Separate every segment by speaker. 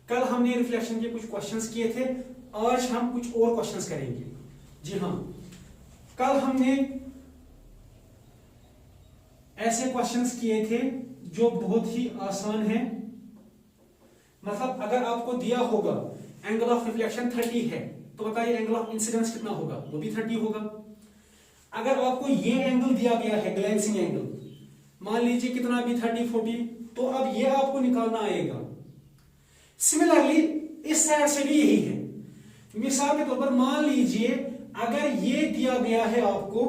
Speaker 1: कल हमने रिफ्लेक्शन के कुछ क्वेश्चंस किए थे, आज हम कुछ और क्वेश्चंस करेंगे। जी हाँ, कल हमने ऐसे क्वेश्चंस किए थे जो बहुत ही आसान हैं। मतलब अगर आपको दिया होगा एंगल ऑफ रिफ्लेक्शन 30 है तो बताइए एंगल ऑफ इंसिडेंस कितना होगा, वो भी 30 होगा। अगर आपको ये एंगल दिया गया है ग्लेंसिंग एंगल, मान लीजिए कितना भी 30 40, तो अब ये आपको निकालना आएगा। सिमिलरली इस साइड से भी यही है। मिसाल के तौर पर मान लीजिए अगर ये दिया गया है आपको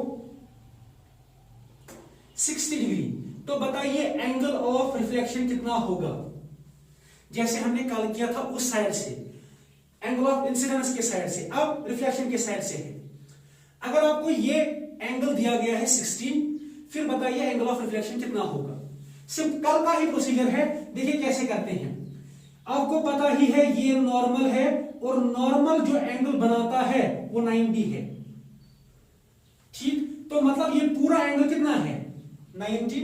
Speaker 1: 60 डिग्री, तो बताइए एंगल ऑफ रिफ्लेक्शन कितना होगा। जैसे हमने कल किया था उस साइड से, एंगल ऑफ इंसिडेंस के साइड से, अब रिफ्लेक्शन के साइड से है। अगर आपको ये एंगल दिया गया है 60, फिर बताइए एंगल ऑफ रिफ्लेक्शन कितना होगा। सिर्फ कल का ही प्रोसीजर है, देखिए कैसे करते हैं। आपको पता ही है ये नॉर्मल है और नॉर्मल जो एंगल बनाता है वो 90 है, ठीक। तो मतलब ये पूरा एंगल कितना है 90।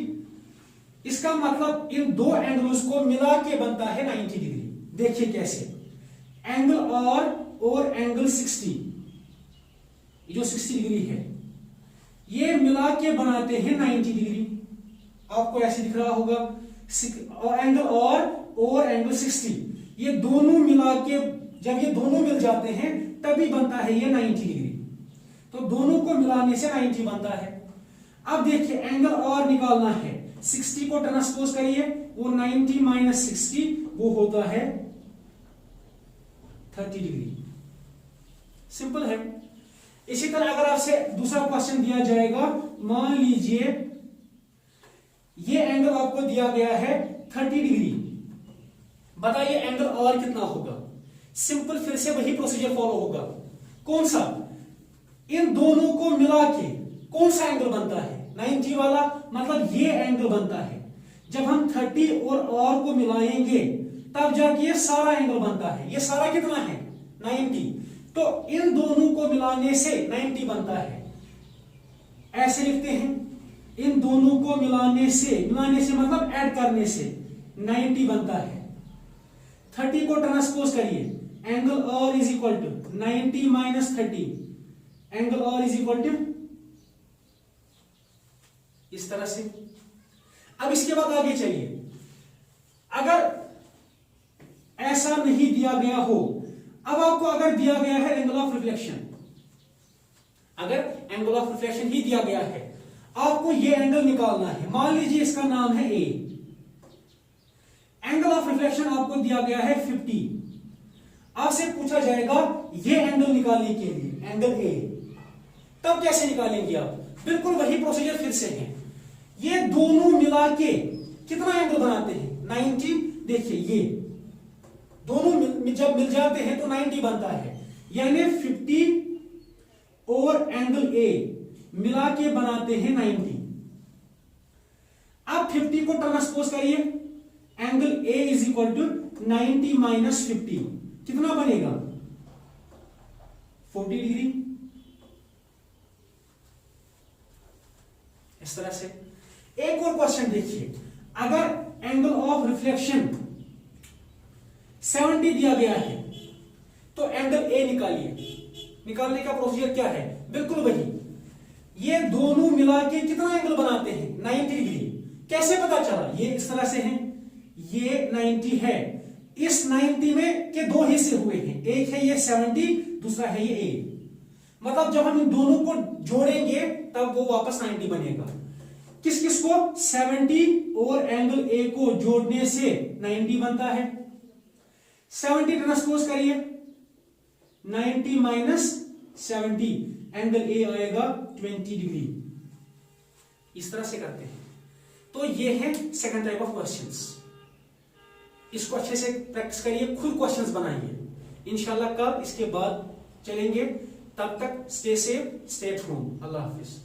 Speaker 1: इसका मतलब इन दो एंगल्स को मिला के बनता है 90 डिग्री। देखिए कैसे, एंगल आर और एंगल 60, जो 60 डिग्री है, ये मिला के बनाते हैं 90 डिग्री। आपको ऐसे दिख रहा होगा, एंगल आर और एंगल 60, ये दोनों मिला के, जब ये दोनों मिल जाते हैं तभी बनता है ये 90 डिग्री। तो दोनों को मिलाने से 90 बनता है। अब देखिए एंगल आर निकालना है, 60 को ट्रांसपोज करिए, वो 90 माइनस 60 वो होता है 30 डिग्री। सिंपल है। इसी तरह अगर आपसे दूसरा क्वेश्चन दिया जाएगा, मान लीजिए ये एंगल आपको दिया गया है 30 डिग्री, बताइए एंगल आर कितना होगा। सिंपल, फिर से वही प्रोसीजर फॉलो होगा। कौन सा, इन दोनों को मिला के कौन सा एंगल बनता है 90 वाला, मतलब ये एंगल बनता है। जब हम 30 और आर को मिलाएंगे तब जाके ये सारा एंगल बनता है। ये सारा कितना है 90, तो इन दोनों को मिलाने से 90 बनता है। ऐसे लिखते हैं, इन दोनों को मिलाने से मतलब ऐड करने से 90 बनता है। 30 को ट्रांसपोज करिए, angle R is equal to 90 minus 30, angle R is equal to इस तरह से। अब इसके बाद आगे चलिए, अगर ऐसा नहीं दिया गया हो, अब आपको अगर दिया गया है एंगल ऑफ रिफ्लेक्शन, अगर एंगल ऑफ रिफ्लेक्शन ही दिया गया है, आपको ये एंगल निकालना है। मान लीजिए इसका नाम है ए, एंगल ऑफ रिफ्लेक्शन आपको दिया गया है 50। आपसे पूछा जाएगा ये एंगल निकालने के लिए, एंगल ए, तब कैसे निकालेंगे आप। बिल्कुल वही प्रोसीजर फिर से है। ये दोनों मिला के कितना एंगल बनाते हैं 90। देखिए ये दोनों जब मिल जाते हैं तो 90 बनता है, यानी 50 और एंगल ए मिला के बनाते हैं 90। अब 50 को ट्रांसपोज करिए, angle A is equal to 90 minus 50, कितना बनेगा 40 डिग्री। इस तरह से। एक और क्वेश्चन देखिए, अगर एंगल ऑफ रिफ्लेक्शन 70 दिया गया है तो एंगल ए निकालिए। निकालने का प्रोसीजर क्या है, बिल्कुल वही। ये दोनों मिला के कितना एंगल बनाते हैं 90 डिग्री। कैसे पता चला, ये इस तरह से है, ये 90 है, इस 90 में के दो हिस्से हुए हैं, एक है ये 70, दूसरा है ये ए। मतलब जब हम इन दोनों को जोड़ेंगे तब वो वापस 90 बनेगा। किस किस को, 70 और एंगल ए को जोड़ने से 90 बनता है। 70 ट्रांसपोज करिए, 90 माइनस 70, एंगल ए आएगा 20 डिग्री। इस तरह से करते हैं। तो ये है सेकंड टाइप ऑफ क्वेश्चंस। इसको अच्छे से प्रैक्टिस करिए, खुद क्वेश्चंस बनाइए। इंशाल्लाह कल इसके बाद चलेंगे। तब तक stay safe, stay at home. Allah Hafiz.